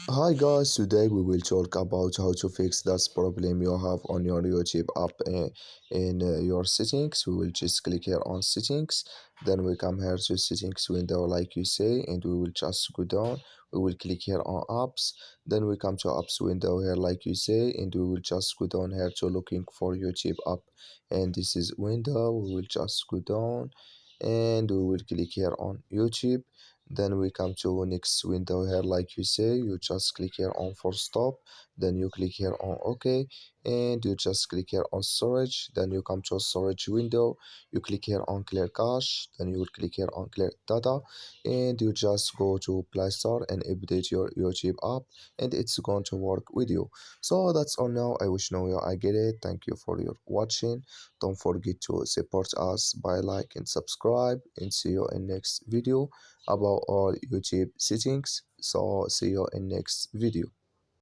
Hi guys, today we will talk about how to fix that problem you have on your YouTube app in your settings. We will just click here on settings, then we come here to settings window like you say, and we will just go down. We will click here on apps, then we come to apps window here like you say, and we will just go down here to looking for YouTube app, and this is window. We will just go down and we will click here on YouTube, then we come to next window here like you say, you just click here on for stop, then you click here on OK, and you just click here on storage, then you come to a storage window, you click here on clear cache, then you will click here on clear data, and you just go to Play Store and update your YouTube app, and it's going to work with you. So that's all now. I wish now you I get it. Thank you for your watching. Don't forget to support us by like and subscribe, and see you in next video about all YouTube settings. So see you in next video.